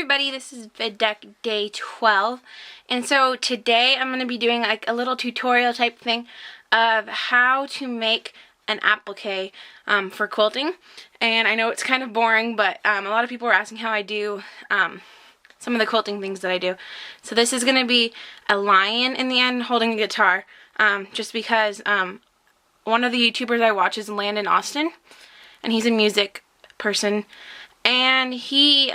everybody, this is VIDEC day 12, and so today I'm going to be doing like a little tutorial type thing of how to make an applique for quilting. And I know it's kind of boring, but a lot of people are asking how I do some of the quilting things that I do. So this is going to be a lion in the end holding a guitar, just because one of the YouTubers I watch is Landon Austin, and he's a music person, and he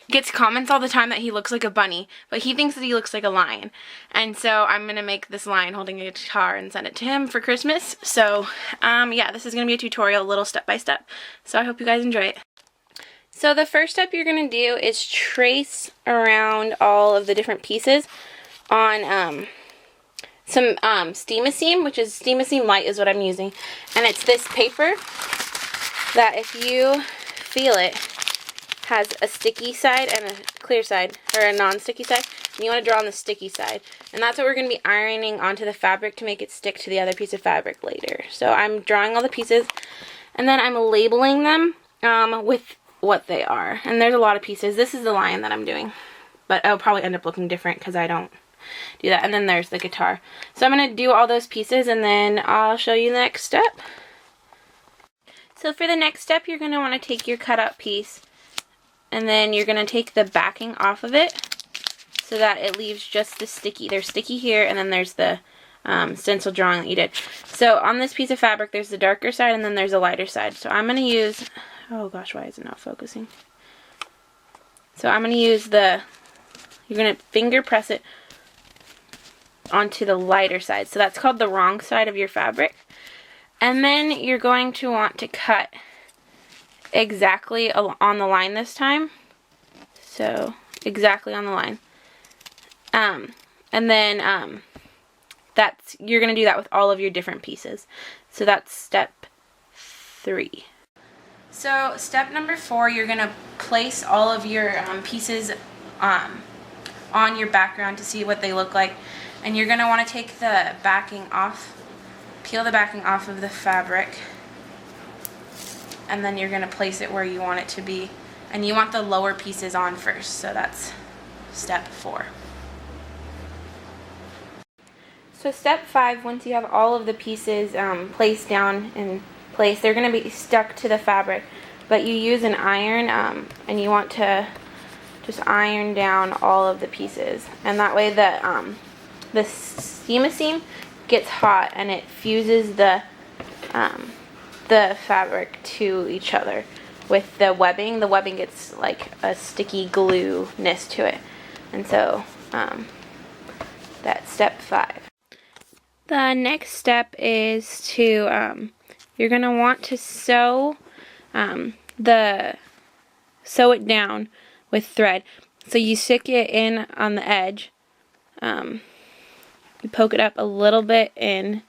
gets comments all the time that he looks like a bunny, but he thinks that he looks like a lion. And so I'm going to make this lion holding a guitar and send it to him for Christmas. So yeah, this is going to be a tutorial, a little step by step. So I hope you guys enjoy it. So the first step you're going to do is trace around all of the different pieces on some Steam-A-Seam, which is Steam-A-Seam Light is what I'm using. And it's this paper that, if you feel it, has a sticky side and a clear side, or a non-sticky side, and you want to draw on the sticky side. And that's what we're going to be ironing onto the fabric to make it stick to the other piece of fabric later. So I'm drawing all the pieces, and then I'm labeling them with what they are. And there's a lot of pieces. This is the lion that I'm doing, but it'll probably end up looking different because I don't do that. And then there's the guitar. So I'm going to do all those pieces, and then I'll show you the next step. So for the next step, you're going to want to take your cutout piece, and then you're going to take the backing off of it so that it leaves just the sticky. There's sticky here, and then there's the stencil drawing that you did. So on this piece of fabric, there's the darker side, and then there's a lighter side. So I'm going to use, oh gosh, why is it not focusing? So I'm going to use you're going to finger press it onto the lighter side. So that's called the wrong side of your fabric. And then you're going to want to cut exactly on the line this time. So exactly on the line. And then you're going to do that with all of your different pieces. So that's step 3. So step number 4, you're going to place all of your pieces on your background to see what they look like. And you're going to want to take the backing off. Peel the backing off of the fabric, and then you're going to place it where you want it to be, and you want the lower pieces on first. So that's step 4. So step 5, once you have all of the pieces placed down in place, they're going to be stuck to the fabric, but you use an iron, and you want to just iron down all of the pieces, and that way the Steam-A-Seam gets hot and it fuses the fabric to each other with the webbing. The webbing gets like a sticky glue-ness to it, and so that's step 5. The next step is to you're gonna want to sew it down with thread. So you stick it in on the edge. You poke it up a little bit in,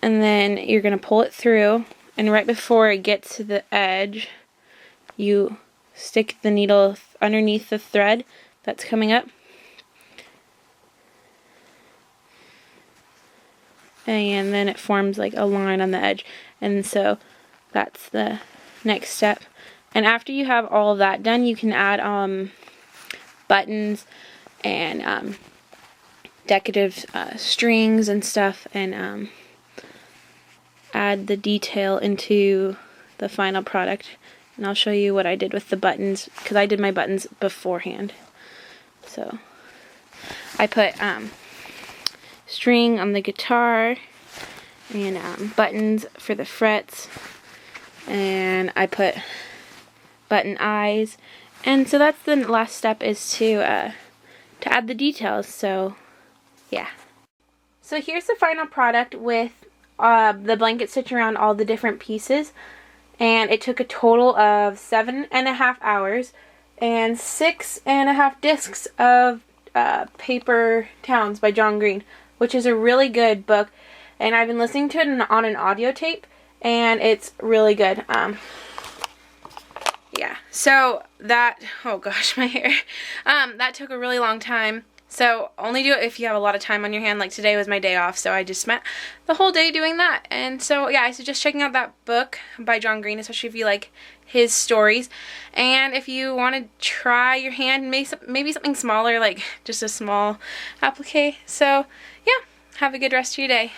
and then you're going to pull it through, and right before it gets to the edge, you stick the needle underneath the thread that's coming up, and then it forms like a line on the edge. And so that's the next step. And after you have all of that done, you can add buttons and decorative strings and stuff, and add the detail into the final product. And I'll show you what I did with the buttons, because I did my buttons beforehand. So I put string on the guitar, and buttons for the frets, and I put button eyes. And so that's the last step, is to add the details. So yeah. So here's the final product with the blanket stitch around all the different pieces, and it took a total of 7.5 hours and 6.5 discs of Paper Towns by John Green, which is a really good book, and I've been listening to it on an audio tape, and it's really good. Yeah, so that, oh gosh, my hair, that took a really long time. So only do it if you have a lot of time on your hand. Like today was my day off, so I just spent the whole day doing that. And so yeah, I suggest checking out that book by John Green, especially if you like his stories. And if you want to try your hand, maybe something smaller, like just a small applique. So yeah, have a good rest of your day.